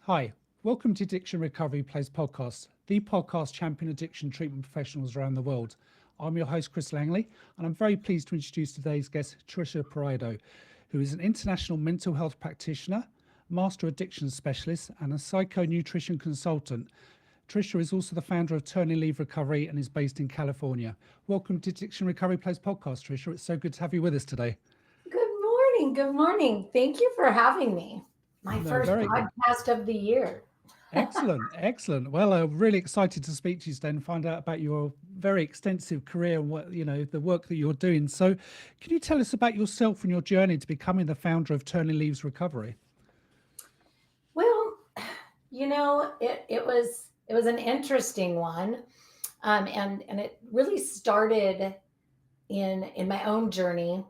Hi, welcome to Addiction Recovery Plays podcast, the podcast champion addiction treatment professionals around the world. I'm your host, Chris Langley, and I'm very pleased to introduce today's guest, Tricia Parado, who is an international mental health practitioner, master addiction specialist, and a psycho-nutrition consultant. Tricia is also the founder of Turning Leave Recovery and is based in California. Welcome to Addiction Recovery Plays podcast, Tricia. It's so good to have you with us today. Good morning. Good morning. Thank you for having me. My No, first very podcast of the year. excellent, excellent. Well, I'm really excited to speak to you today and find out about your very extensive career and what, the work that you're doing. So can you tell us about yourself and your journey to becoming the founder of Turning Leaves Recovery? Well, it was an interesting one, and it really started in my own journey,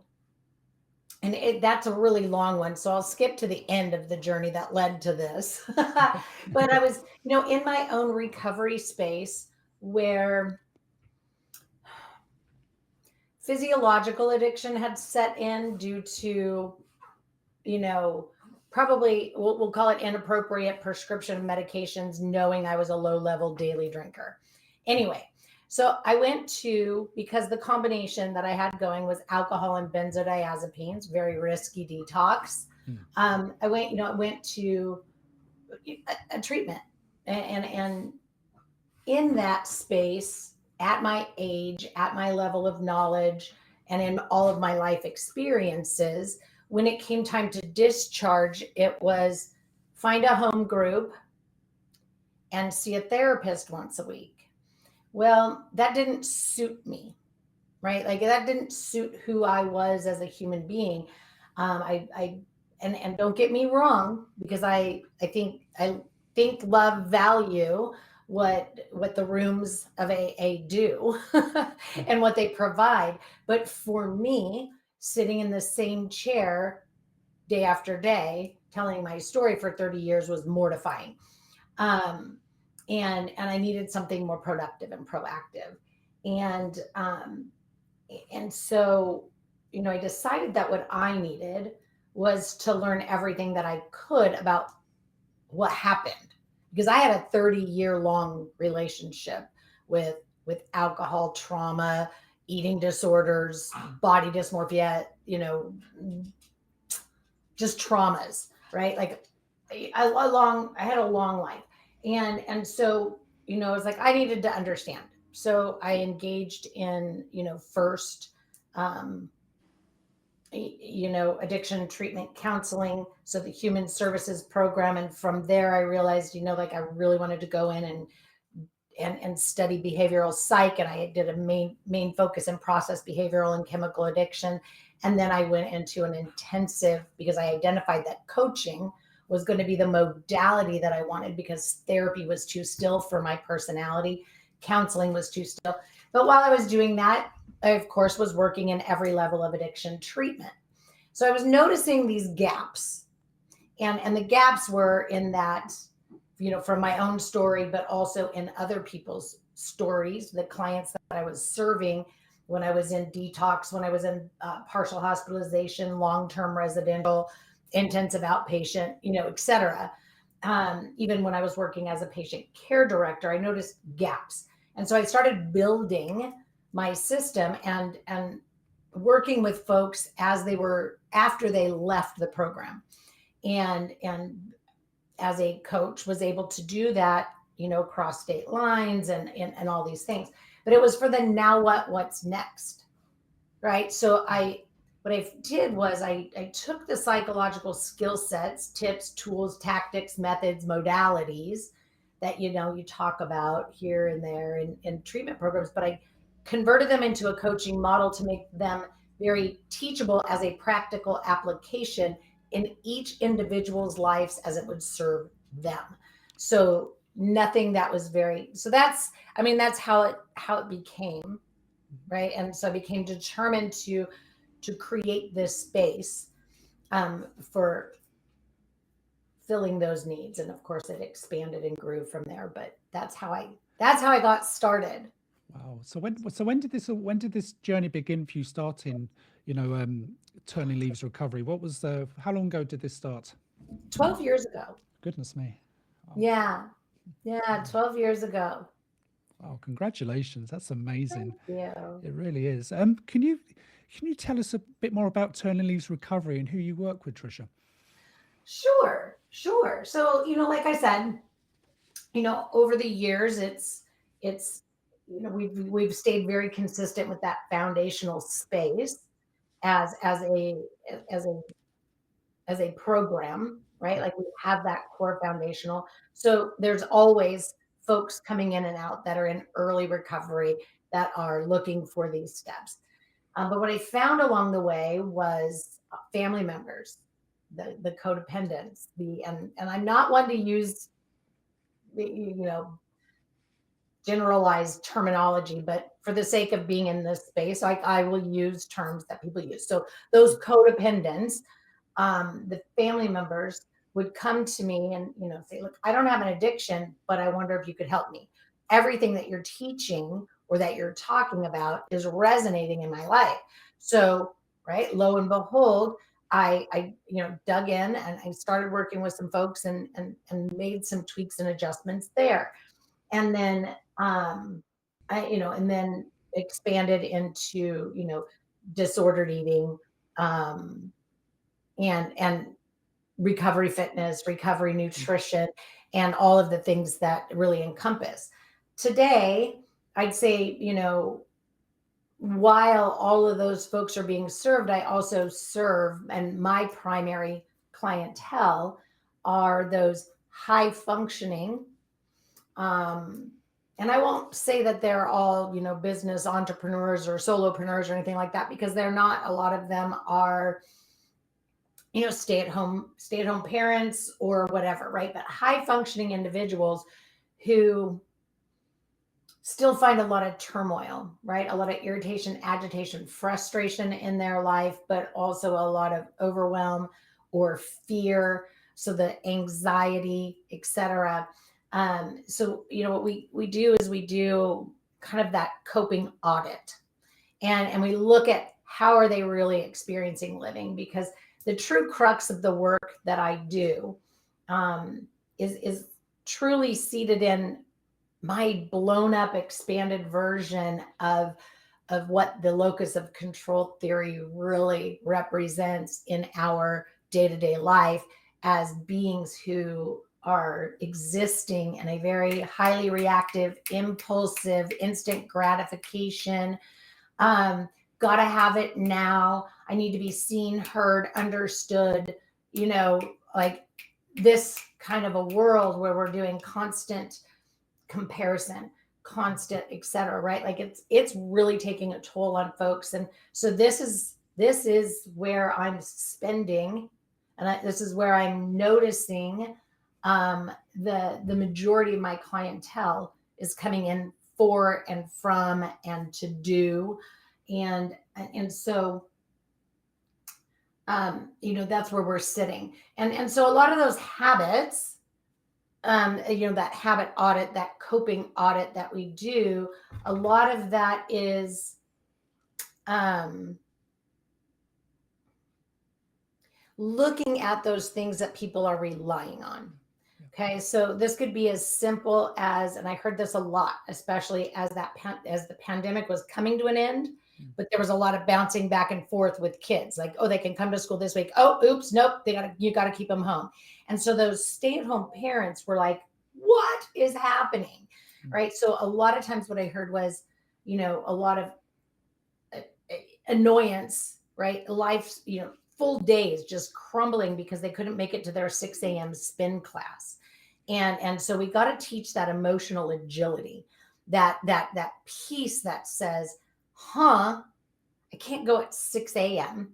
and that's a really long one. So I'll skip to the end of the journey that led to this. But I was, in my own recovery space where physiological addiction had set in due to, you know, probably we'll call it inappropriate prescription medications, knowing I was a low level daily drinker. Anyway, so I went to, because the combination that I had going was alcohol and benzodiazepines, very risky detox. Hmm. I went to a treatment, and in that space, at my age, at my level of knowledge, and in all of my life experiences, when it came time to discharge, it was find a home group and see a therapist once a week. Well, that didn't suit me, right? Like that didn't suit who I was as a human being. And don't get me wrong, because I think love value what the rooms of AA do and what they provide. But for me, sitting in the same chair day after day, telling my story for 30 years was mortifying. Um, and I needed something more productive and proactive. And and so, I decided that what I needed was to learn everything that I could about what happened, because I had a 30-year long relationship with alcohol, trauma, eating disorders, body dysmorphia, just traumas, right? Like I had a long life. And so, it was like I needed to understand. So I engaged in, first um addiction treatment counseling, so the human services program. And from there I realized, like I really wanted to go in and study behavioral psych, and I did a main focus in process behavioral and chemical addiction. And then I went into an intensive, because I identified that coaching was going to be the modality that I wanted, because therapy was too still for my personality, counseling was too still. But while I was doing that, I of course was working in every level of addiction treatment. So I was noticing these gaps, and the gaps were in that, from my own story, but also in other people's stories, the clients that I was serving when I was in detox, when I was in partial hospitalization, long-term residential, intensive outpatient, et cetera. Even when I was working as a patient care director, I noticed gaps. And so I started building my system and working with folks after they left the program. And as a coach was able to do that, across state lines and all these things. But it was for the now what's next, right? So what I did was I took the psychological skill sets, tips, tools, tactics, methods, modalities that, you talk about here and there in treatment programs, but I converted them into a coaching model to make them very teachable as a practical application in each individual's lives as it would serve them. So nothing that was that's how it became, right? And so I became determined to create this space for filling those needs. And of course it expanded and grew from there. But that's how I got started. Wow. So when did this journey begin for you starting, Turning Leaves Recovery? How long ago did this start? 12 years ago. Goodness me. Oh, Yeah. Yeah. wow. 12 years ago. Oh, congratulations. That's amazing. Thank you. It really is. Can you tell us a bit more about Turning Leaves Recovery and who you work with, Tricia? Sure. Sure. So, like I said, over the years, it's, we've stayed very consistent with that foundational space as as a as a program, right? Yeah. Like we have that core foundational. So there's always folks coming in and out that are in early recovery that are looking for these steps. But what I found along the way was family members, the codependents, and I'm not one to use you know generalized terminology, but for the sake of being in this space, I will use terms that people use. So those codependents, the family members would come to me and say, look, I don't have an addiction, but I wonder if you could help me. Everything that you're teaching or that you're talking about is resonating in my life. So right, lo and behold, I dug in and I started working with some folks and made some tweaks and adjustments there. And then and then expanded into disordered eating, um and recovery fitness, recovery Mm. nutrition, and all of the things that really encompass. Today, I'd say, while all of those folks are being served, I also serve, and my primary clientele are those high functioning. Um, and I won't say that they're all, business entrepreneurs or solopreneurs or anything like that, because they're not. A lot of them are stay at home parents or whatever, right? But high functioning individuals who still find a lot of turmoil, right? A lot of irritation, agitation, frustration in their life, but also a lot of overwhelm or fear, so the anxiety, etc. So what we do is we do kind of that coping audit, and we look at how are they really experiencing living, because the true crux of the work that I do, is truly seated in my blown up expanded version of what the locus of control theory really represents in our day-to-day life as beings who are existing in a very highly reactive, impulsive, instant gratification, um, gotta have it now. I need to be seen, heard, understood, like this kind of a world where we're doing constant comparison, constant, etc. Right? Like it's really taking a toll on folks. And so this is where I'm spending, and this is where I'm noticing the majority of my clientele is coming in for and from and to do. And so that's where we're sitting. And so a lot of those habits, that habit audit, that coping audit that we do, a lot of that is um, looking at those things that people are relying on. Okay, so this could be as simple as, and I heard this a lot, especially as as the pandemic was coming to an end, Mm. but there was a lot of bouncing back and forth with kids, like, oh, they can come to school this week. Oh, oops, nope, you gotta keep them home. And so those stay-at-home parents were like, what is happening? Mm. Right. So a lot of times what I heard was, a lot of uh, annoyance, right? Life, full days just crumbling because they couldn't make it to their 6 a.m. spin class. And so we got to teach that emotional agility, that piece that says, I can't go at 6 a.m.,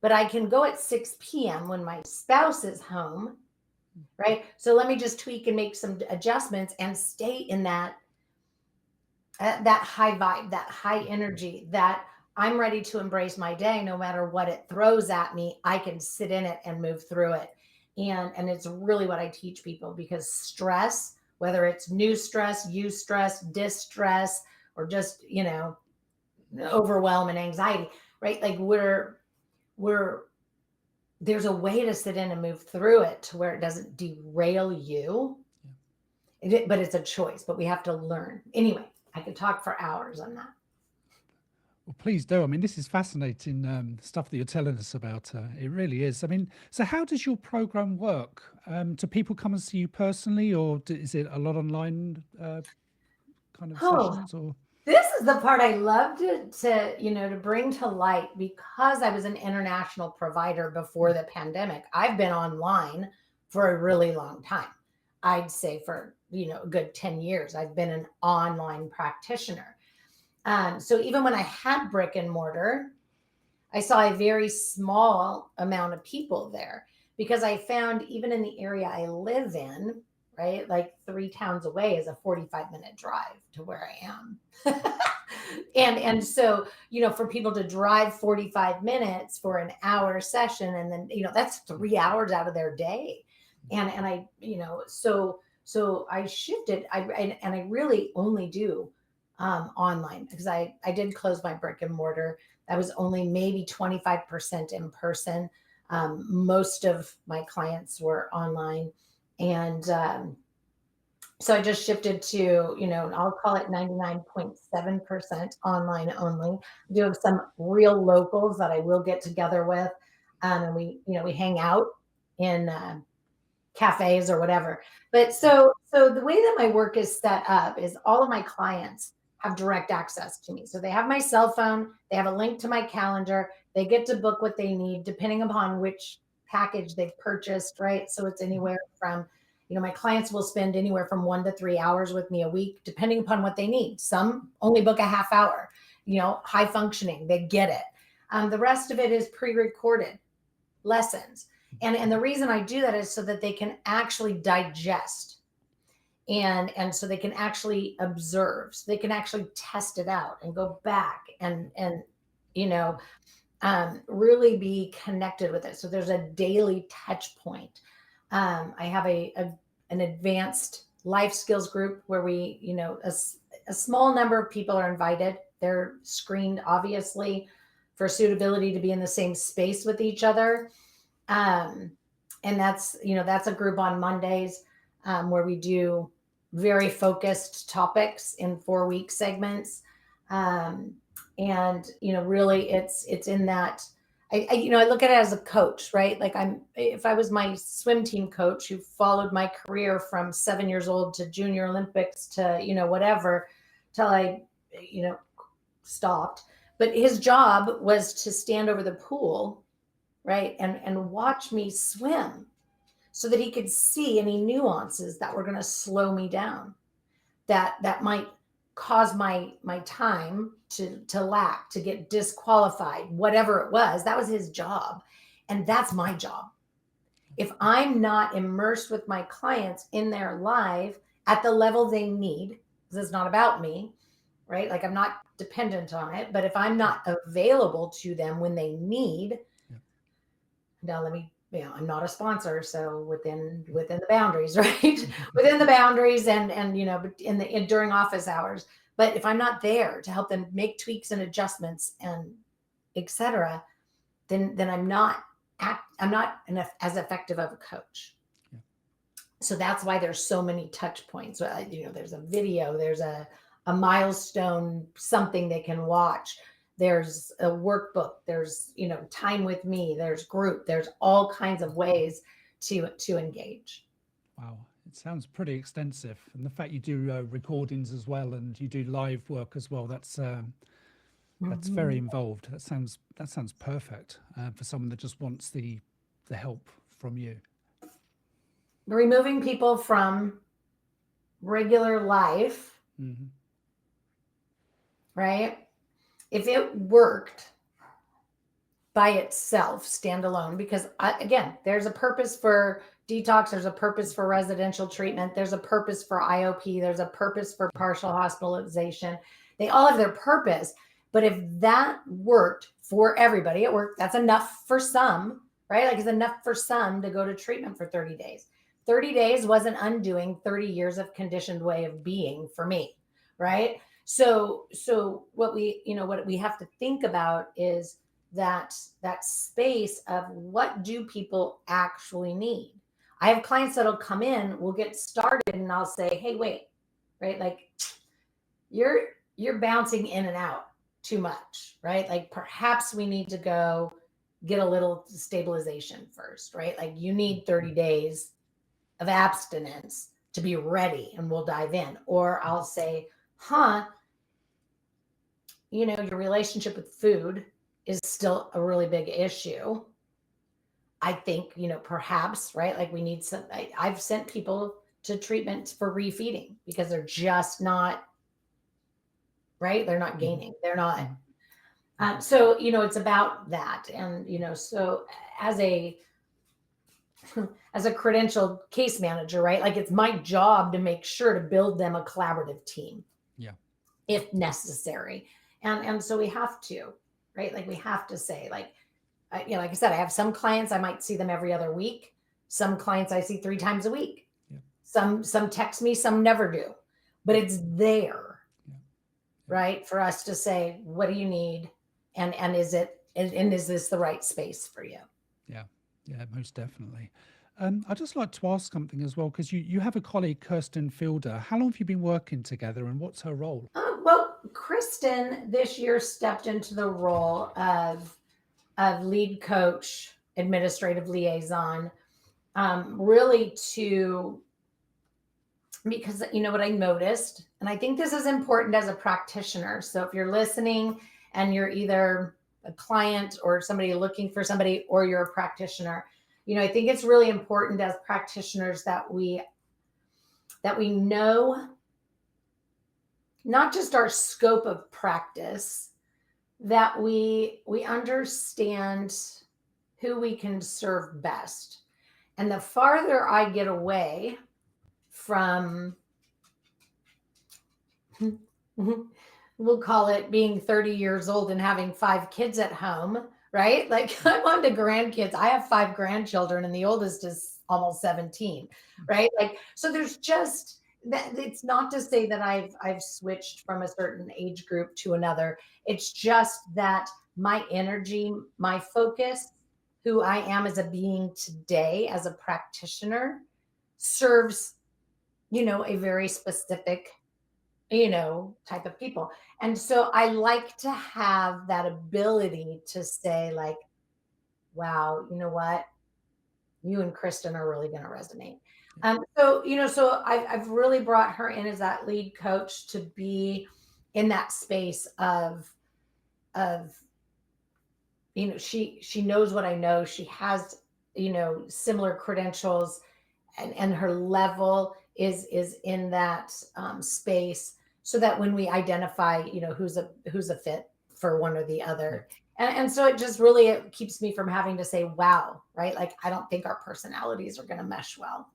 but I can go at 6 p.m. when my spouse is home, right? So let me just tweak and make some adjustments and stay in that high vibe, that high energy, that I'm ready to embrace my day no matter what it throws at me. I can sit in it and move through it. And it's really what I teach people, because stress, whether it's new stress, eustress, distress, or just, overwhelm and anxiety, right? Like we're there's a way to sit in and move through it to where it doesn't derail you, Yeah. But it's a choice, but we have to learn. Anyway, I could talk for hours on that. Well, please do. I mean, this is fascinating stuff that you're telling us about. It really is. I mean, so how does your program work? Do people come and see you personally, or is it a lot online kind of Oh, sessions? Or this is the part I love to bring to light, because I was an international provider before the pandemic. I've been online for a really long time. I'd say for, a good 10 years, I've been an online practitioner. So even when I had brick and mortar, I saw a very small amount of people there, because I found even in the area I live in, right, like 3 towns away is a 45-minute drive to where I am. and so, for people to drive 45 minutes for an hour session, and then, that's 3 hours out of their day. And I, so I shifted, and I really only do online, because I did close my brick and mortar. I was only maybe 25% in person. Most of my clients were online. And so I just shifted to, I'll call it 99.7% online only. I do have some real locals that I will get together with. And we hang out in cafes or whatever. But so the way that my work is set up is all of my clients have direct access to me. So they have my cell phone, they have a link to my calendar, they get to book what they need depending upon which package they've purchased, right? So it's anywhere from, my clients will spend anywhere from 1 to 3 hours with me a week, depending upon what they need. Some only book a half hour, high functioning, they get it. The rest of it is pre-recorded lessons. And the reason I do that is so that they can actually digest, and so they can actually observe, so they can actually test it out and go back and really be connected with it. So there's a daily touch point. I have an advanced life skills group where we, a small number of people are invited. They're screened, obviously, for suitability to be in the same space with each other. And that's a group on Mondays, where we do very focused topics in 4-week segments. And really it's in that, I look at it as a coach, right? Like if I was my swim team coach who followed my career from 7 years old to Junior Olympics to, whatever, till I, stopped. But his job was to stand over the pool, right? And watch me swim, so that he could see any nuances that were going to slow me down, that might cause my time to lack, to get disqualified, whatever it was. That was his job. And that's my job. If I'm not immersed with my clients in their life at the level they need, because it's not about me, right? Like I'm not dependent on it, but if I'm not available to them when they need, now let me, I'm not a sponsor, so within the boundaries, right? Within the boundaries, and but during office hours. But if I'm not there to help them make tweaks and adjustments and etc., then I'm not as effective of a coach. Yeah. So that's why there's so many touch points. There's a video, there's a milestone, something they can watch. There's a workbook, there's, time with me, there's group, there's all kinds of ways to engage. Wow. It sounds pretty extensive. And the fact you do recordings as well, and you do live work as well, that's very involved. That sounds perfect for someone that just wants the help from you. Removing people from regular life, right? If it worked by itself, standalone, because again, there's a purpose for detox, there's a purpose for residential treatment, there's a purpose for IOP, there's a purpose for partial hospitalization. They all have their purpose. But if that worked for everybody, it worked, that's enough for some, right? Like it's enough for some to go to treatment for 30 days. 30 days wasn't undoing 30 years of conditioned way of being for me, right? So what we have to think about is that space of what do people actually need? I have clients that'll come in, we'll get started, and I'll say, hey, wait, right? Like you're bouncing in and out too much, right? Like perhaps we need to go get a little stabilization first, right? Like you need 30 days of abstinence to be ready, and we'll dive in. Or I'll say, your relationship with food is still a really big issue. I think, perhaps, right? Like we need I've sent people to treatment for refeeding because they're just not, right? They're not gaining. They're not. So, it's about that. And, so as a credentialed case manager, right? Like it's my job to make sure to build them a collaborative team. Yeah. If necessary. And so we have to, right? Like we have to say, like, like I said, I have some clients, I might see them every other week. Some clients I see 3 times a week. Yeah. Some text me, some never do, but it's there, right? For us to say, what do you need? And is this the right space for you? Yeah, most definitely. I'd just like to ask something as well, because you have a colleague, Kirsten Fielder. How long have you been working together, and what's her role? Well, Kristen this year stepped into the role of lead coach, administrative liaison, really because what I noticed, and I think this is important as a practitioner. So if you're listening and you're either a client or somebody looking for somebody, or you're a practitioner, I think it's really important as practitioners that we know not just our scope of practice, that we understand who we can serve best. And the farther I get away from, we'll call it being 30 years old and having 5 kids at home, right? Like I'm on to grandkids. I have 5 grandchildren and the oldest is almost 17, right? Like, so there's just that. It's not to say that I've switched from a certain age group to another. It's just that my energy, my focus, who I am as a being today, as a practitioner, serves, a very specific, type of people. And so I like to have that ability to say, like, wow, you know what? You and Kristen are really going to resonate. So I've really brought her in as that lead coach to be in that space of she knows what I know. She has, similar credentials, and her level is in that space, so that when we identify, who's a fit for one or the other. And so it just really, it keeps me from having to say, wow, right? Like, I don't think our personalities are going to mesh well.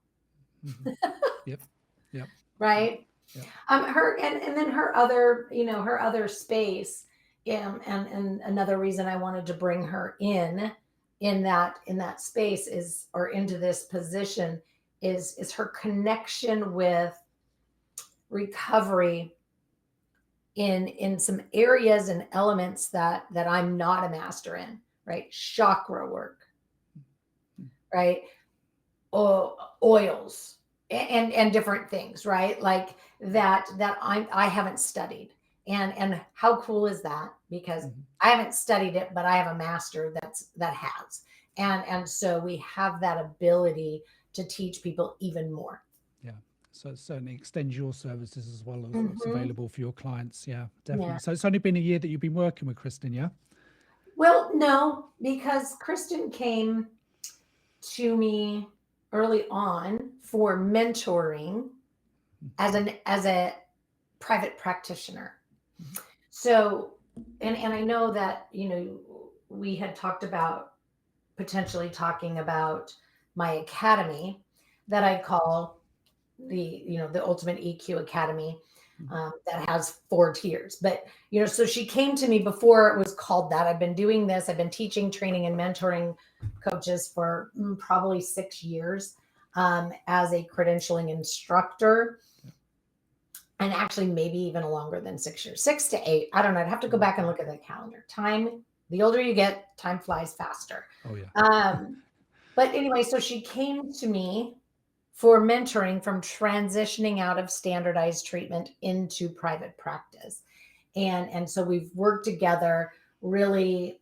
Yep. Right. Yep. Her, and then her other, her other space. And another reason I wanted to bring her in that space is, or into this position, is her connection with recovery in some areas and elements that I'm not a master in, right? Chakra work, right? Oils and different things, right? Like that I haven't studied. And how cool is that? Because I haven't studied it, but I have a master that has. And so we have that ability to teach people even more. Yeah. So it certainly extends your services as well as what's available for your clients. Yeah, definitely. Yeah. So it's only been a year that you've been working with Kristen, yeah? Well, no, because Kristen came to me early on for mentoring as a private practitioner. So, and I know that, we had talked about potentially talking about my academy that I call the Ultimate EQ Academy, that has 4 tiers. But, so she came to me before it was called that. I've been doing this. I've been teaching, training, and mentoring coaches for probably 6 years, as a credentialing instructor. And actually maybe even longer than 6 years, 6 to 8. I don't know. I'd have to go back and look at the calendar. Time, the older you get, time flies faster. Oh yeah. But anyway, so she came to me for mentoring from transitioning out of standardized treatment into private practice. And so we've worked together, really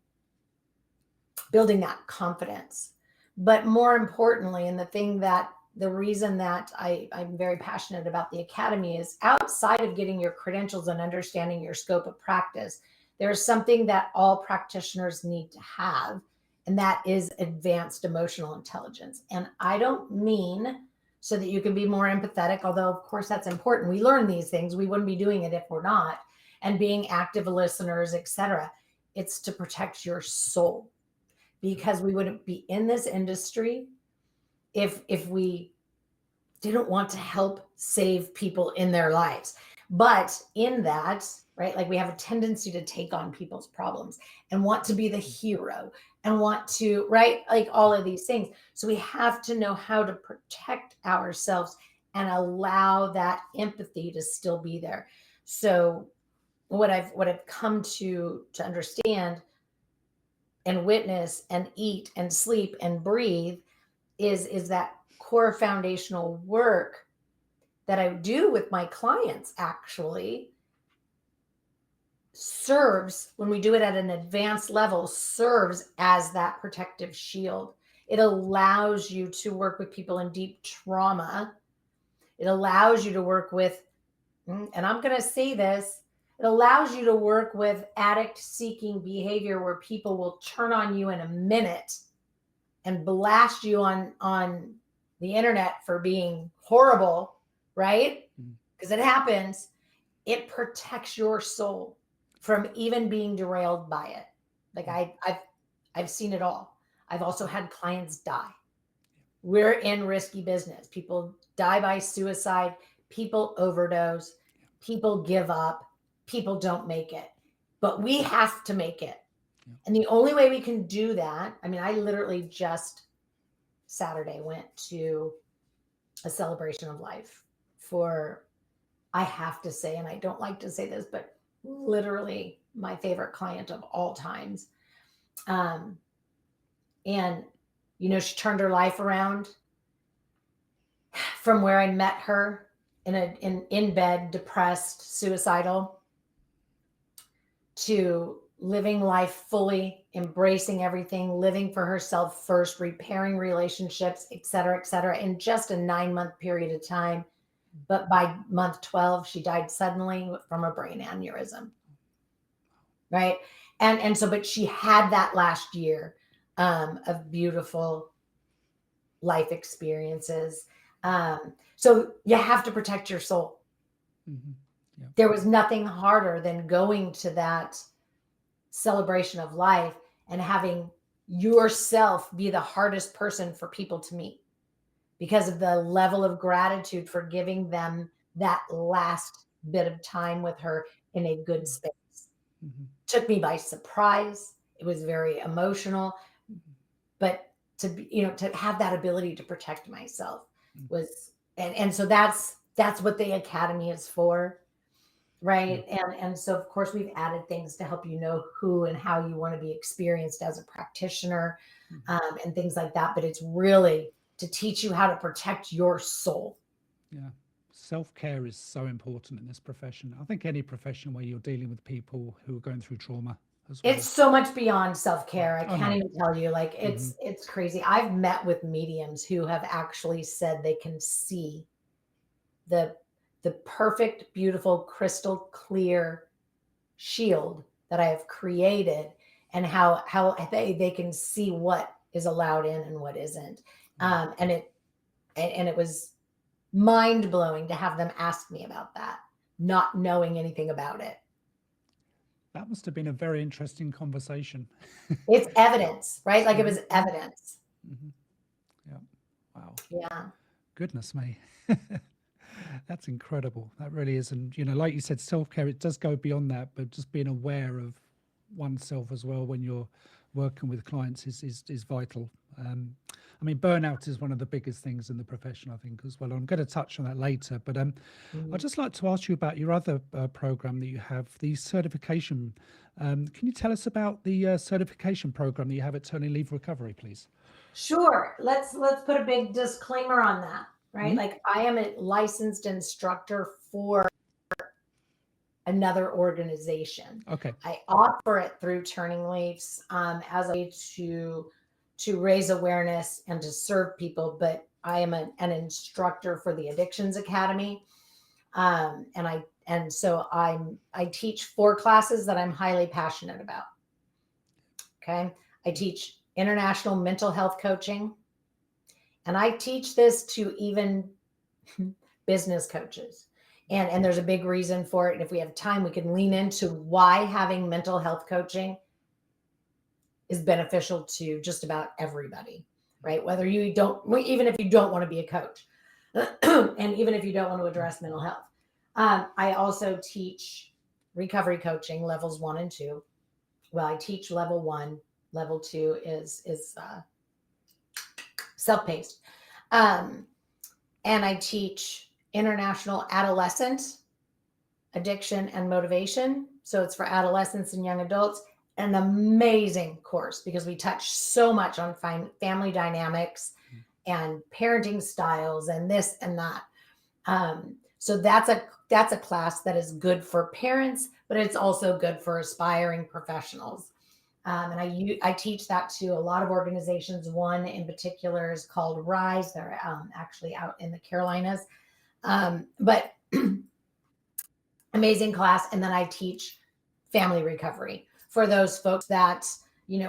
building that confidence. But more importantly, and the reason that I'm very passionate about the Academy is outside of getting your credentials and understanding your scope of practice, there's something that all practitioners need to have, and that is advanced emotional intelligence. And I don't mean so that you can be more empathetic, although of course that's important. We learn these things. We wouldn't be doing it if we're not. And being active listeners, etc. It's to protect your soul, because we wouldn't be in this industry if we didn't want to help save people in their lives. But in that, right, like we have a tendency to take on people's problems and want to be the hero and want to, right, like all of these things. So we have to know how to protect ourselves and allow that empathy to still be there. So what I've come to understand and witness and eat and sleep and breathe is that core foundational work that I do with my clients actually serves, when we do it at an advanced level, serves as that protective shield. It allows you to work with people in deep trauma. It allows you to work with, and I'm going to say this, it allows you to work with addict-seeking behavior where people will turn on you in a minute and blast you on the internet for being horrible, right? Because it happens. It protects your soul from even being derailed by it. Like I've seen it all. I've also had clients die. We're in risky business. People die by suicide. People overdose. People give up. People don't make it. But we have to make it. And the only way we can do that, I mean, I literally just Saturday went to a celebration of life for, I have to say, and I don't like to say this, but literally my favorite client of all times. And, you know, she turned her life around from where I met her in bed, depressed, suicidal, to living life fully, embracing everything, living for herself first, repairing relationships, et cetera, in just a 9-month period of time. But by month 12, she died suddenly from a brain aneurysm. Right. And so, but she had that last year of beautiful life experiences. So you have to protect your soul. Mm-hmm. Yeah. There was nothing harder than going to that celebration of life and having yourself be the hardest person for people to meet because of the level of gratitude for giving them that last bit of time with her in a good space. Mm-hmm. Took me by surprise. It was very emotional, but to be, you know, to have that ability to protect myself was, and so that's what the Academy is for. Right. And so, of course, we've added things to help you know who and how you want to be experienced as a practitioner, and things like that. But it's really to teach you how to protect your soul. Yeah. Self-care is so important in this profession. I think any profession where you're dealing with people who are going through trauma as well. It's so much beyond self-care. I can't even tell you, like, it's crazy. I've met with mediums who have actually said they can see the perfect, beautiful, crystal clear shield that I have created, and how they can see what is allowed in and what isn't. And it was mind blowing to have them ask me about that, not knowing anything about it. That must have been a very interesting conversation. It's evidence, right? Like it was evidence. Mm-hmm. Yeah. Wow. Yeah. Goodness me. That's incredible. That really is. And, you know, like you said, self-care, it does go beyond that, but just being aware of oneself as well when you're working with clients is vital. I mean, burnout is one of the biggest things in the profession, I think, as well. I'm going to touch on that later, but I'd just like to ask you about your other program that you have, the certification. Can you tell us about the certification program that you have at Turning Leave Recovery, please? Sure. Let's put a big disclaimer on that, right? Mhm. Like I am a licensed instructor for another organization. Okay. I offer it through Turning Leaves as a way to raise awareness and to serve people. But I am an instructor for the Addictions Academy, and so I teach 4 classes that I'm highly passionate about. Okay, I teach international mental health coaching, and I teach this to even business coaches. And there's a big reason for it. And if we have time, we can lean into why having mental health coaching is beneficial to just about everybody, right? Whether you don't, even if you don't want to be a coach, and even if you don't want to address mental health. I also teach recovery coaching levels 1 and 2. Well, I teach level 1. Level 2 is self-paced. And I teach international adolescent addiction and motivation. So it's for adolescents and young adults. An amazing course because we touch so much on family dynamics and parenting styles and this and that. So that's a class that is good for parents, but it's also good for aspiring professionals. And I teach that to a lot of organizations. One in particular is called Rise. They're actually out in the Carolinas. But amazing class. And then I teach family recovery for those folks that,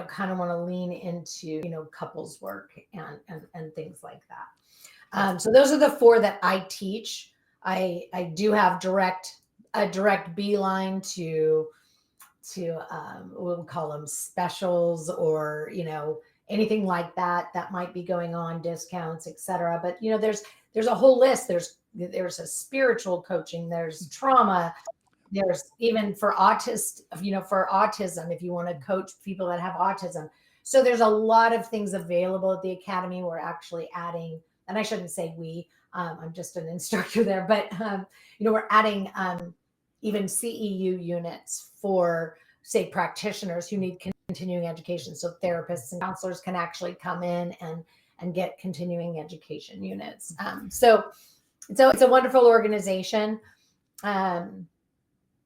kind of want to lean into, couples work and things like that. So those are the 4 that I teach. I do have a direct beeline to we'll call them specials or, anything like that might be going on, discounts, etc. But, there's a whole list. There's a spiritual coaching, there's trauma, there's even for for autism, if you want to coach people that have autism. So there's a lot of things available at the Academy. We're actually adding, and I shouldn't say we, I'm just an instructor there, but, we're adding even CEU units for, say, practitioners who need continuing education. So therapists and counselors can actually come in and get continuing education units. So it's a wonderful organization. And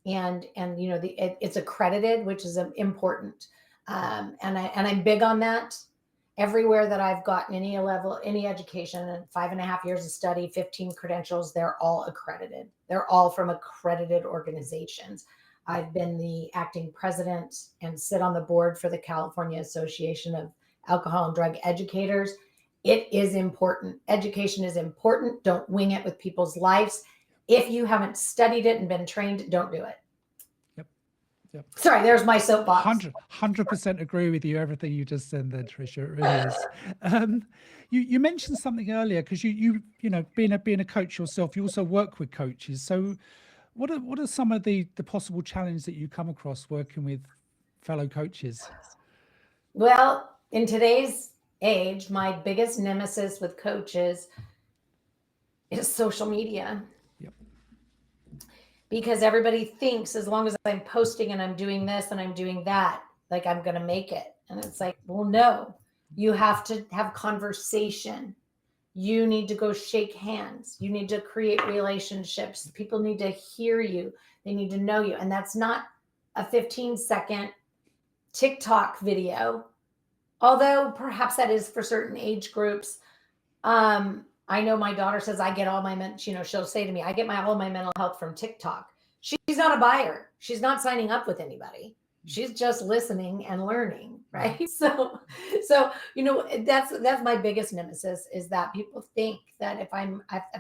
it's accredited, which is important. And I'm big on that. Everywhere that I've gotten any education, and 5.5 years of study, 15 credentials, they're all accredited. They're all from accredited organizations. I've been the acting president and sit on the board for the California Association of Alcohol and Drug Educators. It is important. Education is important. Don't wing it with people's lives. If you haven't studied it and been trained, don't do it. Yep. Sorry, there's my soapbox. 100% agree with you. Everything you just said there, Tricia, it really is. You mentioned something earlier because you being a coach yourself, you also work with coaches. So what are some of the possible challenges that you come across working with fellow coaches? Well, in today's age, my biggest nemesis with coaches is social media. Yep. Because everybody thinks as long as I'm posting and I'm doing this and I'm doing that, like I'm going to make it. And it's like, well, no, you have to have conversation. You need to go shake hands. You need to create relationships. People need to hear you. They need to know you. And that's not a 15-second TikTok video, although perhaps that is for certain age groups. I know my daughter says I get all my she'll say to me, I get all my mental health from TikTok. She's not a buyer. She's not signing up with anybody. She's just listening and learning, right? So that's my biggest nemesis, is that people think that if I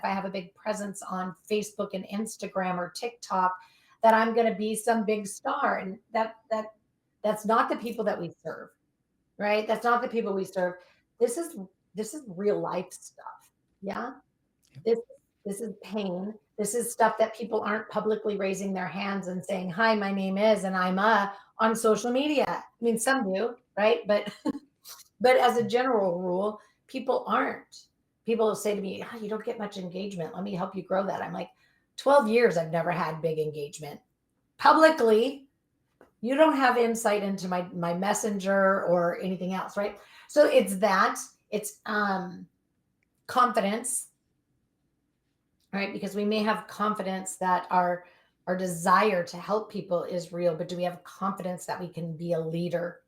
have a big presence on Facebook and Instagram or TikTok, that I'm going to be some big star, and that's not the people that we serve, right? That's not the people we serve. This is real life stuff. Yeah. This is pain. This is stuff that people aren't publicly raising their hands and saying, hi, my name is, and I'm on social media. I mean, some do, right? But as a general rule, people aren't. People will say to me, you don't get much engagement. Let me help you grow that. I'm like, 12 years, I've never had big engagement. Publicly, you don't have insight into my messenger or anything else, right? So it's that. It's confidence, right? Because we may have confidence that our desire to help people is real, but do we have confidence that we can be a leader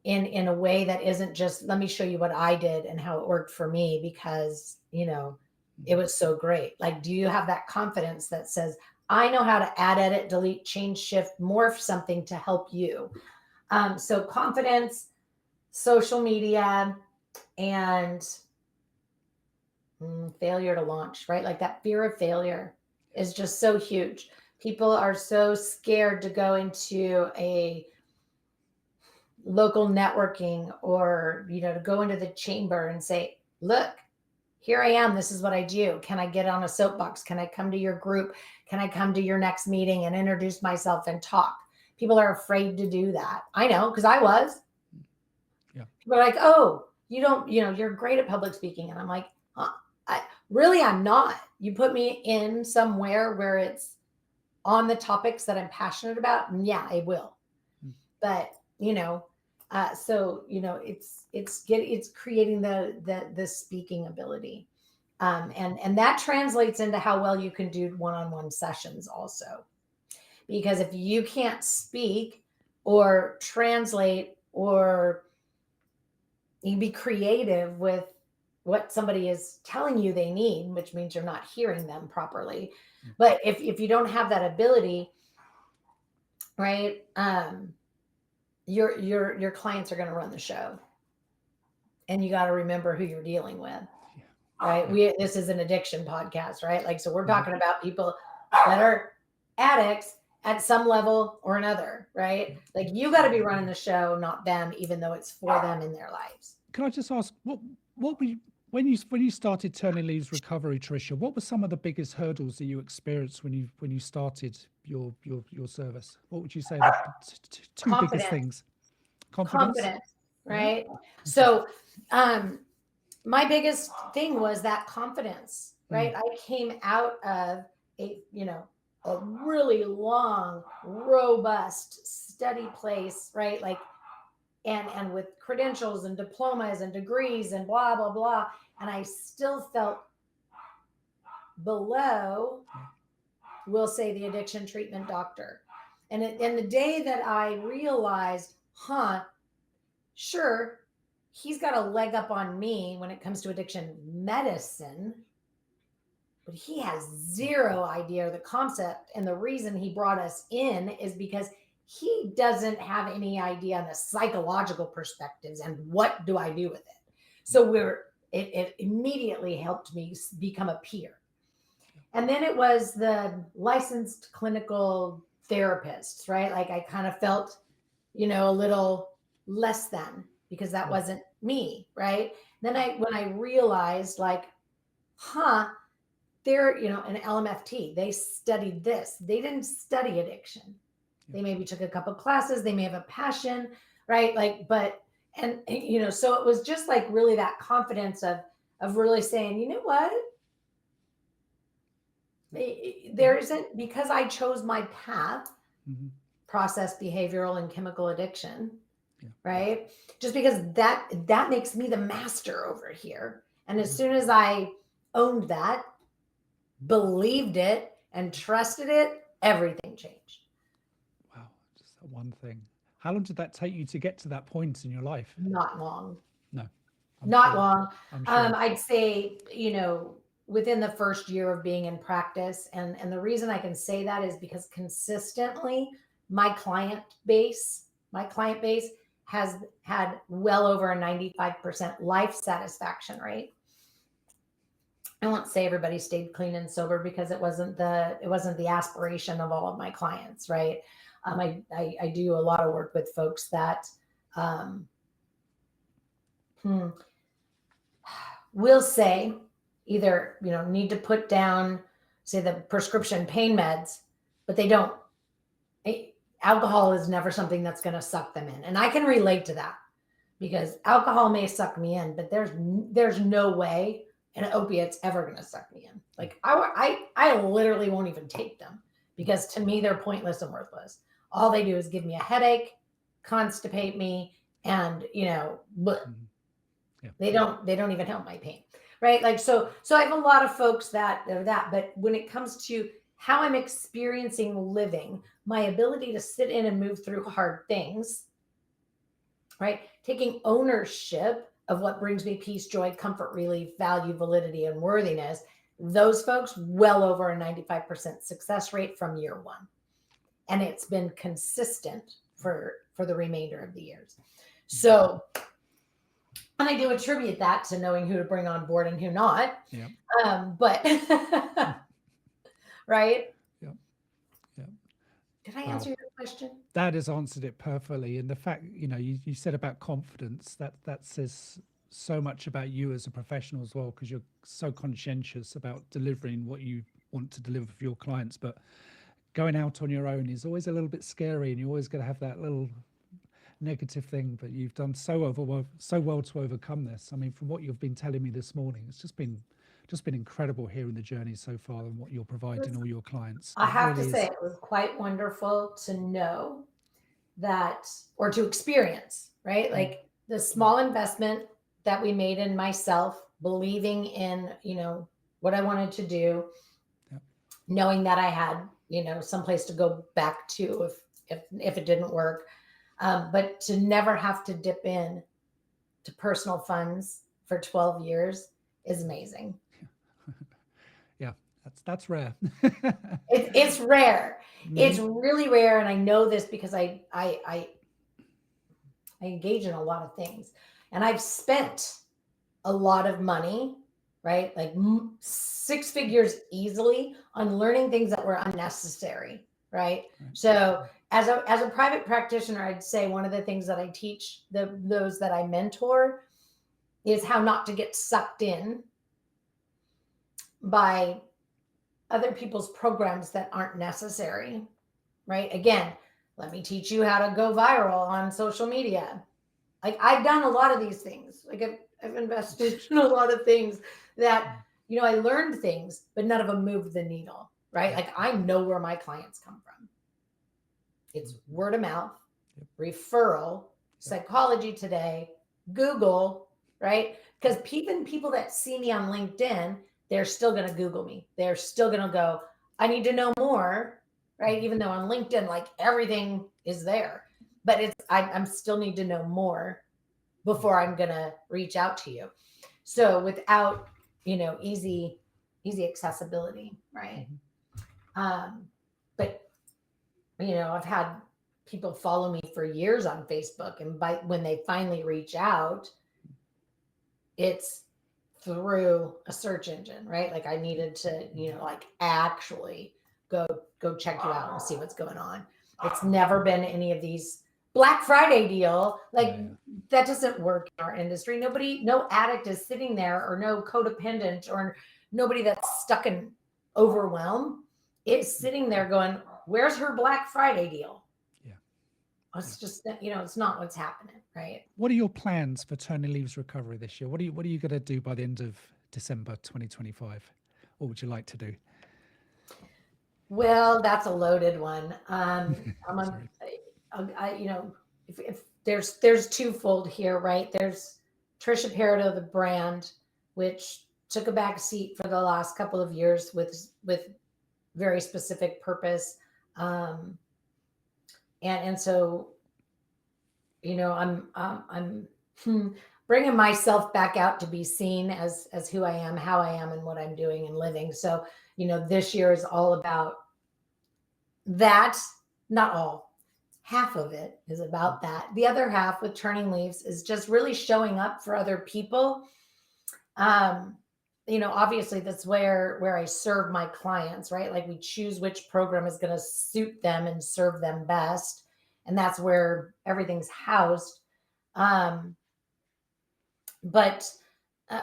in a way that isn't just, let me show you what I did and how it worked for me because, it was so great. Like, do you have that confidence that says, I know how to add, edit, delete, change, shift, morph something to help you? So confidence, social media, and failure to launch, right? Like that fear of failure is just so huge. People are so scared to go into a local networking or, to go into the chamber and say, look, here I am. This is what I do. Can I get on a soapbox? Can I come to your group? Can I come to your next meeting and introduce myself and talk? People are afraid to do that. I know, because I was. Yeah. People are like, oh, you don't, you're great at public speaking. And I'm like, I'm not. You put me in somewhere where it's on the topics that I'm passionate about, and yeah, I will. But it's creating the speaking ability, and that translates into how well you can do one-on-one sessions also. Because if you can't speak or translate or be creative with what somebody is telling you they need, which means you're not hearing them properly. But if you don't have that ability, right, your clients are going to run the show, and you got to remember who you're dealing with, right? This is an addiction podcast, right? Like, so we're talking about people that are addicts at some level or another, right? Like, you got to be running the show, not them, even though it's for them in their lives. Can I just ask, when you started Turning Leaves Recovery, Tricia, what were some of the biggest hurdles that you experienced when you started your service? What would you say the two biggest things? Confidence, right? So my biggest thing was that confidence, right? I came out of a really long, robust study place, right? Like, and with credentials and diplomas and degrees and blah, blah, blah. And I still felt below, we'll say, the addiction treatment doctor. And the day that I realized, sure, he's got a leg up on me when it comes to addiction medicine, but he has zero idea of the concept. And the reason he brought us in is because he doesn't have any idea on the psychological perspectives and what do I do with it. So it immediately helped me become a peer. And then it was the licensed clinical therapists, right? Like, I kind of felt, a little less than, because that wasn't me, right? Then when I realized, like, they're, an LMFT, they studied this. They didn't study addiction. They maybe took a couple classes. They may have a passion, right? Like, so it was just like really that confidence of really saying, you know what? There isn't, because I chose my path, process, behavioral, and chemical addiction, right? Just because that makes me the master over here. And as soon as I owned that, believed it, and trusted it, everything changed. Wow, just that one thing. How long did that take you to get to that point in your life? Not long. No. Not long. I'm sure. I'd say, within the first year of being in practice. And the reason I can say that is because consistently my client base has had well over a 95% life satisfaction rate. I won't say everybody stayed clean and sober, because it wasn't the aspiration of all of my clients, right? I do a lot of work with folks that will say either, need to put down, say, the prescription pain meds, but they don't. Alcohol is never something that's going to suck them in. And I can relate to that, because alcohol may suck me in, but there's no way an opiate's ever going to suck me in. Like, I literally won't even take them, because to me, they're pointless and worthless. All they do is give me a headache, constipate me, and, They don't even help my pain, right? Like, so I have a lot of folks that are that, but when it comes to how I'm experiencing living, my ability to sit in and move through hard things, right? Taking ownership of what brings me peace, joy, comfort, relief, value, validity, and worthiness, those folks, well over a 95% success rate from year one. And it's been consistent for the remainder of the years. So, and I do attribute that to knowing who to bring on board and who not. Yeah. But right? Yeah. Yeah. Did I answer your question? That has answered it perfectly. And the fact, you said about confidence, that says so much about you as a professional as well, because you're so conscientious about delivering what you want to deliver for your clients. But going out on your own is always a little bit scary, and you're always going to have that little negative thing. But you've done so well to overcome this. I mean, from what you've been telling me this morning, it's just been incredible hearing the journey so far and what you're providing all your clients. I have to say, it was quite wonderful to know that, or to experience, right? Like the small investment that we made in myself, believing in, what I wanted to do, knowing that I had, someplace to go back to if it didn't work. But to never have to dip in to personal funds for 12 years is amazing. Yeah, that's rare. It's rare. It's really rare. And I know this because I engage in a lot of things, and I've spent a lot of money, right? Like 6 figures easily on learning things that were unnecessary, right? So as a private practitioner, I'd say one of the things that I teach those that I mentor is how not to get sucked in by other people's programs that aren't necessary, right? Again, let me teach you how to go viral on social media. Like, I've done a lot of these things. Like, I've invested in a lot of things that, I learned things, but none of them moved the needle, right? Like, I know where my clients come from. It's word of mouth, referral, Psychology Today, Google, right? Because even people that see me on LinkedIn, they're still going to Google me. They're still going to go, I need to know more, right? Even though on LinkedIn, like, everything is there, but I'm still need to know more before I'm going to reach out to you. So without, easy accessibility, right? But, I've had people follow me for years on Facebook, and when they finally reach out, it's through a search engine, right? Like, I needed to, like, actually go check you out and see what's going on. It's never been any of these Black Friday deal. Like, that doesn't work in our industry. No addict is sitting there, or no codependent, or nobody that's stuck in overwhelm is sitting there going, where's her Black Friday deal? Yeah. It's just, it's not what's happening, right? What are your plans for Turning Leaves Recovery this year? What are you going to do by the end of December 2025? What would you like to do? Well, that's a loaded one. If there's twofold here, right? There's Trisha Peridot, the brand, which took a back seat for the last couple of years with very specific purpose. And so, I'm bringing myself back out to be seen as who I am, how I am, and what I'm doing and living. So, this year is all about that. Not all. Half of it is about that. The other half with Turning Leaves is just really showing up for other people. Obviously that's where I serve my clients, right? Like, we choose which program is going to suit them and serve them best. And that's where everything's housed. But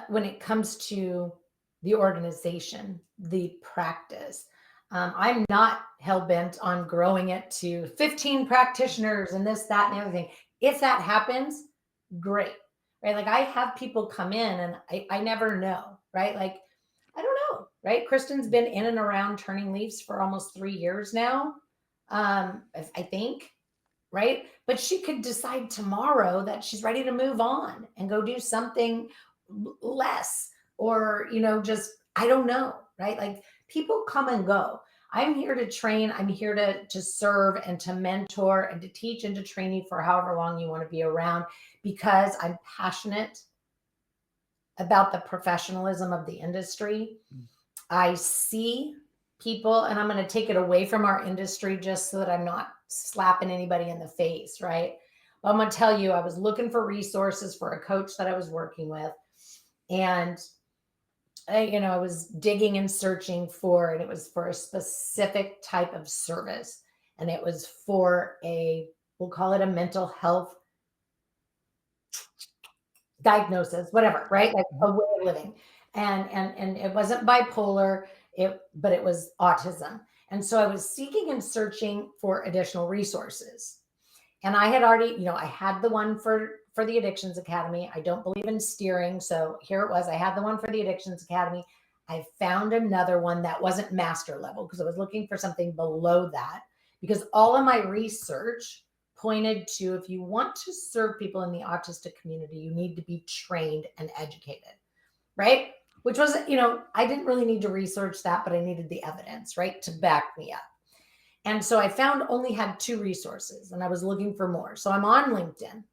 when it comes to the organization, the practice, I'm not hell-bent on growing it to 15 practitioners and this, that, and everything. If that happens, great, right? Like, I have people come in and I never know, right? Like, I don't know, right? Kristen's been in and around Turning Leaves for almost 3 years now, I think. right? But she could decide tomorrow that she's ready to move on and go do something less, or, just, I don't know, right? Like, people come and go. I'm here to train. I'm here to serve and to mentor and to teach and to train you for however long you want to be around, because I'm passionate about the professionalism of the industry. I see people, and I'm going to take it away from our industry just so that I'm not slapping anybody in the face, right? But I'm going to tell you, I was looking for resources for a coach that I was working with, and I was digging and searching for, and it was for a specific type of service, and it was for we'll call it a mental health diagnosis, whatever, right? Like a way of living. And it wasn't bipolar, but it was autism. And so I was seeking and searching for additional resources. And I had already, I had the one for the Addictions Academy. I don't believe in steering. So here it was. I had the one for the Addictions Academy. I found another one that wasn't master level, because I was looking for something below that, because all of my research pointed to, if you want to serve people in the autistic community, you need to be trained and educated, right? Which was, I didn't really need to research that, but I needed the evidence, right, to back me up. And so I only had 2 resources, and I was looking for more. So I'm on LinkedIn,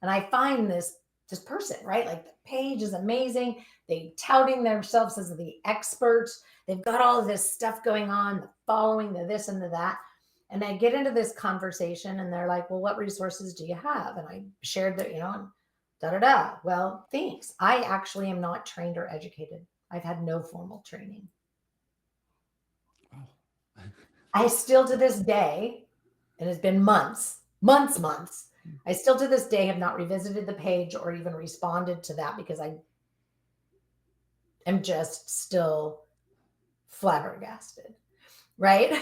and I find this person, right? Like, the page is amazing. They touting themselves as the experts. They've got all of this stuff going on, the following, the this and the that. And I get into this conversation, and they're like, well, what resources do you have? And I shared that, and Well, thanks. I actually am not trained or educated. I've had no formal training. I still, to this day, and it's been months, I still to this day have not revisited the page or even responded to that, because I am just still flabbergasted, right?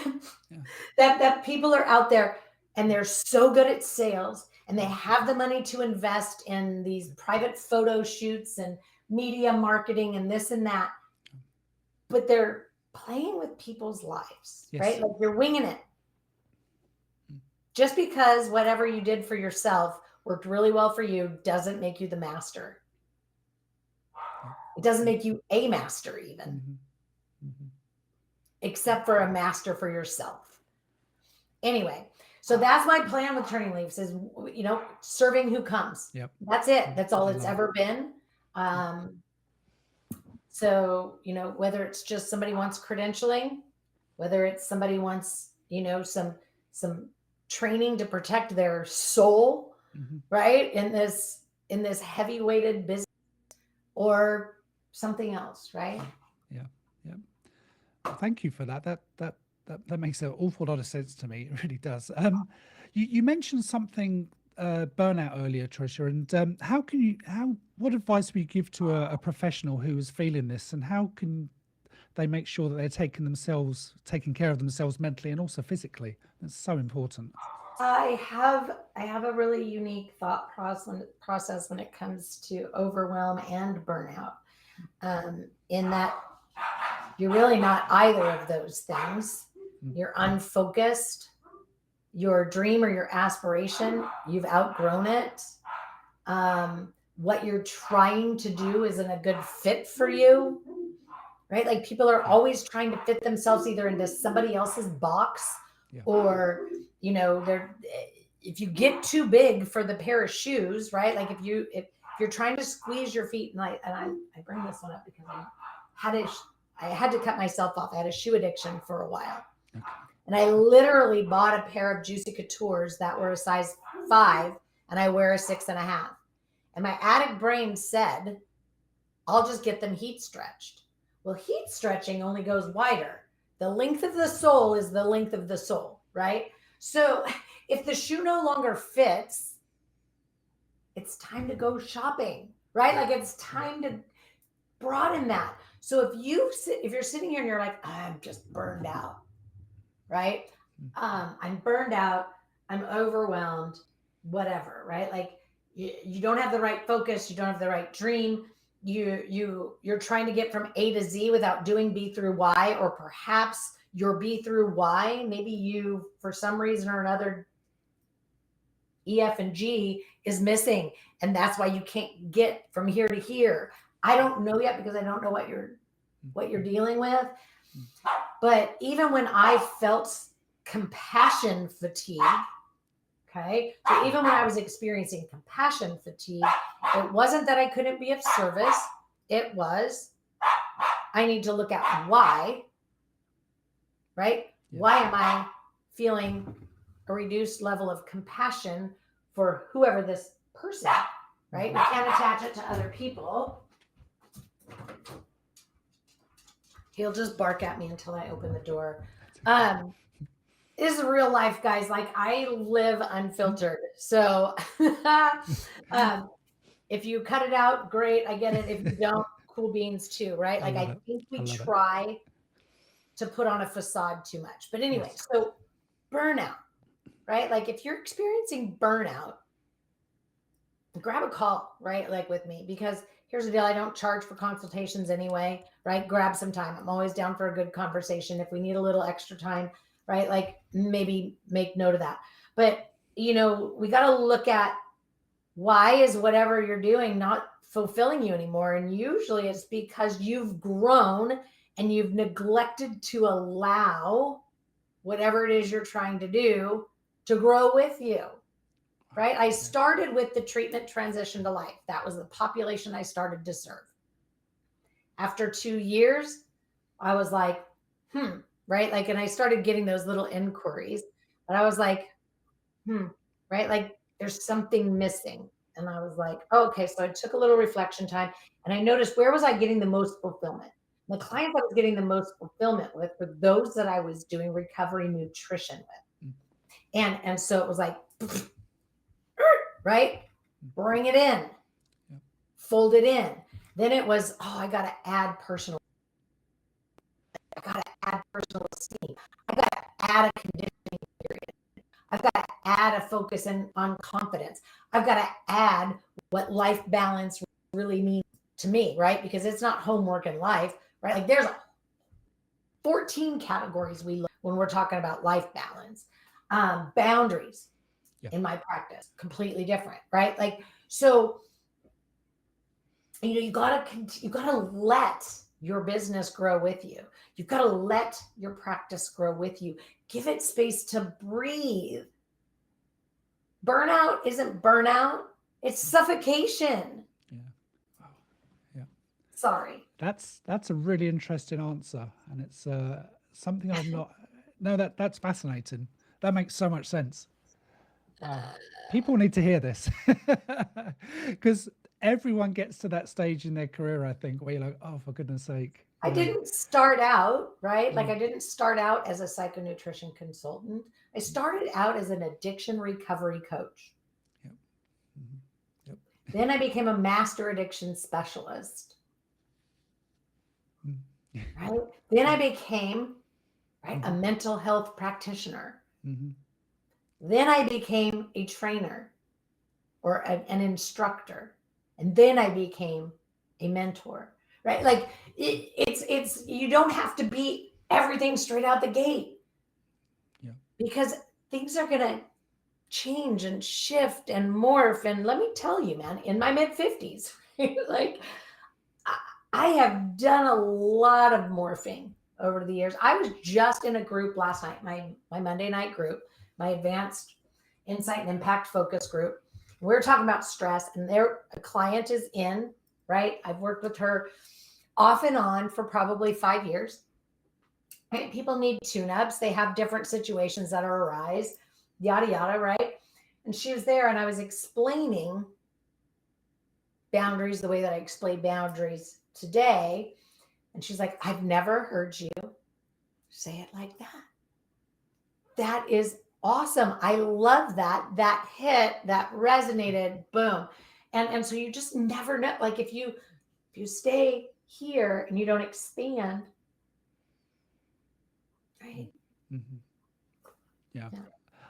Yeah. that people are out there, and they're so good at sales, and they have the money to invest in these private photo shoots and media marketing and this and that, but they're playing with people's lives, yes. Right? Like, you're winging it. Just because whatever you did for yourself worked really well for you doesn't make you the master. It doesn't make you a master even, except for a master for yourself. Anyway, so that's my plan with Turning Leaves, is, serving who comes. Yep. That's it. That's all it's ever been. So, whether it's just somebody wants credentialing, whether it's somebody wants, some training to protect their soul, right? In this heavy weighted business, or something else, right? Yeah. Thank you for that. That makes an awful lot of sense to me. It really does. You mentioned something, burnout, earlier, Tricia, and what advice would you give to a professional who is feeling this, and how can they make sure that they're taking care of themselves mentally and also physically? That's so important. I have a really unique thought process when it comes to overwhelm and burnout, in that you're really not either of those things. You're unfocused. Your dream or your aspiration, you've outgrown it. What you're trying to do isn't a good fit for you, right? Like, people are always trying to fit themselves either into somebody else's box, or, if you get too big for the pair of shoes, right? Like, if you're trying to squeeze your feet, and I bring this one up because I had to cut myself off. I had a shoe addiction for a while. Okay. And I literally bought a pair of Juicy Couture's that were a size 5, and I wear a 6.5. And my addict brain said, I'll just get them heat stretched. Well, heat stretching only goes wider. The length of the sole is the length of the sole, right? So if the shoe no longer fits, it's time to go shopping, right? Like, it's time to broaden that. So if you're sitting here and you're like, I'm just burned out, right? I'm burned out, I'm overwhelmed, whatever, right? Like, you don't have the right focus, you don't have the right dream, you're trying to get from A to Z without doing B through Y, or perhaps your B through Y, maybe you, for some reason or another, E, F, and G is missing. And that's why you can't get from here to here. I don't know yet because I don't know what you're dealing with. But even when I felt compassion fatigue, okay, so even when I was experiencing compassion fatigue, it wasn't that I couldn't be of service. It was, I need to look at why, right? Yeah. Why am I feeling a reduced level of compassion for whoever this person, right? We can't attach it to other people. He'll just bark at me until I open the door. This is real life, guys. Like, I live unfiltered. So if you cut it out, great. I get it. If you don't, cool beans too, right? Like, I think we try to put on a facade too much. But anyway, so burnout, right? Like, if you're experiencing burnout, grab a call, right? Like with me, because here's the deal. I don't charge for consultations anyway, right? Grab some time. I'm always down for a good conversation. If we need a little extra time, right? Like, maybe make note of that. But, we got to look at why is whatever you're doing not fulfilling you anymore. And usually it's because you've grown and you've neglected to allow whatever it is you're trying to do to grow with you. Right? I started with the treatment transition to life. That was the population I started to serve. After 2 years, I was like, right? Like, and I started getting those little inquiries, but I was like, right? Like, there's something missing. And I was like, oh, okay. So I took a little reflection time and I noticed, where was I getting the most fulfillment? The clients I was getting the most fulfillment with were those that I was doing recovery nutrition with. And so it was like, right? Bring it in, fold it in. Then it was, I got to add personal. I got to add personal esteem. I got to add a conditioning period. I've got to add a focus on confidence. I've got to add what life balance really means to me, right? Because it's not homework and life, right? Like, there's 14 categories we look when we're talking about life balance. Boundaries. In my practice, completely different, right? Like, so, you gotta let your business grow with you. You've got to let your practice grow with you. Give it space to breathe. Burnout isn't burnout. It's suffocation. Yeah. Wow. Yeah. Sorry. That's a really interesting answer. And it's something I'm not, no, that's fascinating. That makes so much sense. People need to hear this because everyone gets to that stage in their career, I think, where you're like, oh, for goodness sake. I didn't start out, right? Like, I didn't start out as a psychonutrition consultant. I started out as an addiction recovery coach. Yep. Mm-hmm. Yep. Then I became a master addiction specialist. Right? Then I became a mental health practitioner. Mm-hmm. Then I became a trainer or an instructor. And then I became a mentor, right? Like, it's you don't have to be everything straight out the gate. Yeah. Because things are going to change and shift and morph. And let me tell you, man, in my mid-50s, like, I have done a lot of morphing over the years. I was just in a group last night, my Monday night group, my advanced insight and impact focus group. We're talking about stress, and a client is in, right? I've worked with her off and on for probably 5 years. Right? People need tune-ups. They have different situations that arise, yada, yada, right? And she was there, and I was explaining boundaries the way that I explain boundaries today. And she's like, I've never heard you say it like that. That is awesome. I love that. That hit, that resonated, boom. And so you just never know. Like, if you stay here and you don't expand, right? Mm-hmm. Yeah.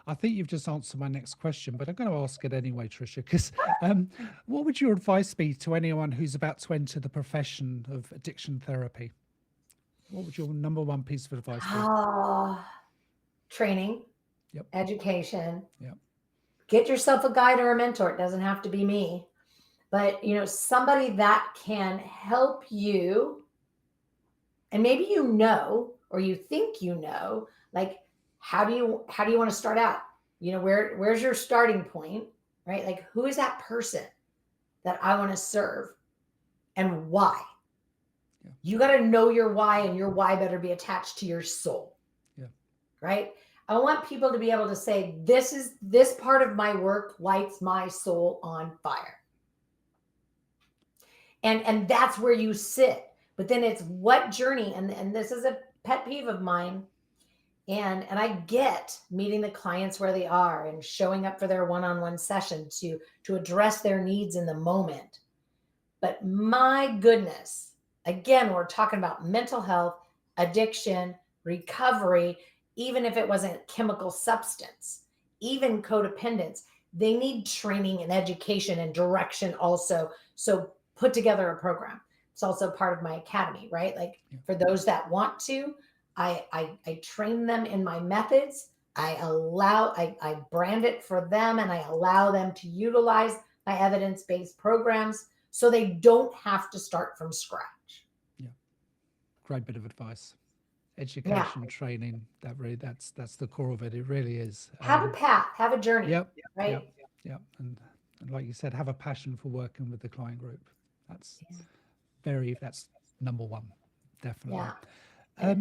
I think you've just answered my next question, but I'm going to ask it anyway, Tricia, because what would your advice be to anyone who's about to enter the profession of addiction therapy? What would your number one piece of advice be? Training. Yep. Education. Yep. get yourself a guide or a mentor. It doesn't have to be me, but somebody that can help you. And maybe or you think like, how do you want to start out? Where's your starting point, right? Like, who is that person that I want to serve and why? Yeah. You got to know your why, and your why better be attached to your soul. Yeah. Right? I want people to be able to say, this part of my work lights my soul on fire. And that's where you sit. But then it's what journey, and this is a pet peeve of mine. And I get meeting the clients where they are and showing up for their one-on-one session to address their needs in the moment. But my goodness, again, we're talking about mental health, addiction, recovery, even if it wasn't a chemical substance, even codependence. They need training and education and direction also. So put together a program. It's also part of my academy, right? Like, for those that want to, I train them in my methods. I brand it for them, and I allow them to utilize my evidence-based programs so they don't have to start from scratch. Yeah. Great bit of advice. Education, training, that's the core of it. It really is. Have a path, have a journey. Yep. Right. Yep. And like you said, have a passion for working with the client group. That's number one, definitely. Yeah.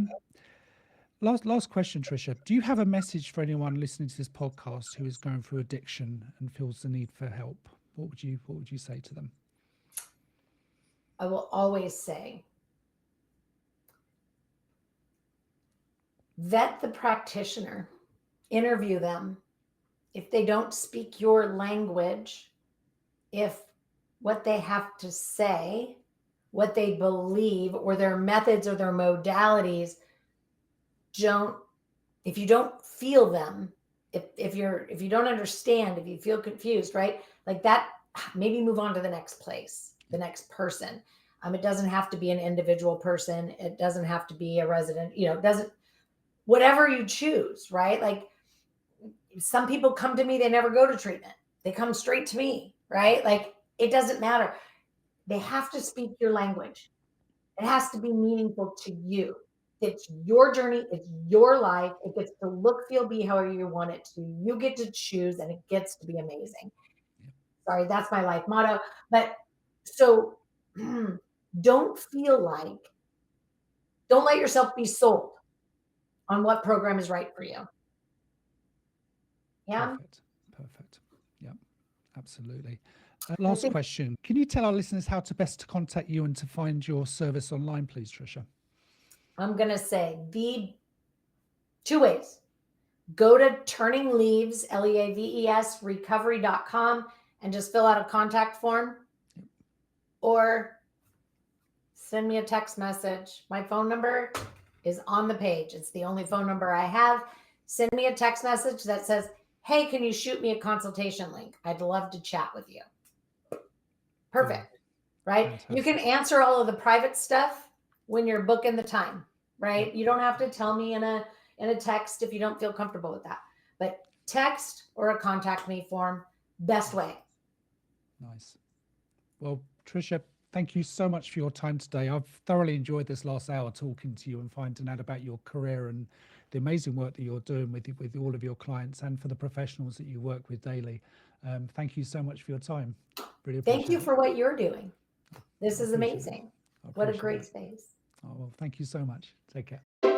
Last question, Tricia. Do you have a message for anyone listening to this podcast who is going through addiction and feels the need for help? What would you say to them? I will always say, vet the practitioner, interview them. If they don't speak your language, if what they have to say, what they believe, or their methods or their modalities if you don't feel them, if you don't understand, if you feel confused, right? Like that, maybe move on to the next place, the next person. It doesn't have to be an individual person. It doesn't have to be a resident, whatever you choose, right? Like, some people come to me, they never go to treatment. They come straight to me, right? Like, it doesn't matter. They have to speak your language. It has to be meaningful to you. It's your journey. It's your life. It gets to look, feel, be however you want it to. You get to choose, and it gets to be amazing. Yeah. Sorry, that's my life motto. But so don't let yourself be sold on what program is right for you. Yeah. Perfect. Yeah, absolutely. Last question. Can you tell our listeners how to best contact you and to find your service online, please, Tricia? I'm going to say the 2 ways. Go to Turning Leaves, LEAVES, recovery.com, and just fill out a contact form. Yep. Or send me a text message. My phone number is on the page. It's the only phone number I have. Send me a text message that says, hey, can you shoot me a consultation link? I'd love to chat with you. Perfect. Yeah. Right? Fantastic. You can answer all of the private stuff when you're booking the time, right? Yep. You don't have to tell me in a text if you don't feel comfortable with that. But text or a contact me form, best way. Nice. Well, Tricia, thank you so much for your time today. I've thoroughly enjoyed this last hour talking to you and finding out about your career and the amazing work that you're doing with all of your clients and for the professionals that you work with daily. Thank you so much for your time. Really appreciate Thank you for what you're doing. This is amazing. What a great space. Oh, well, thank you so much. Take care.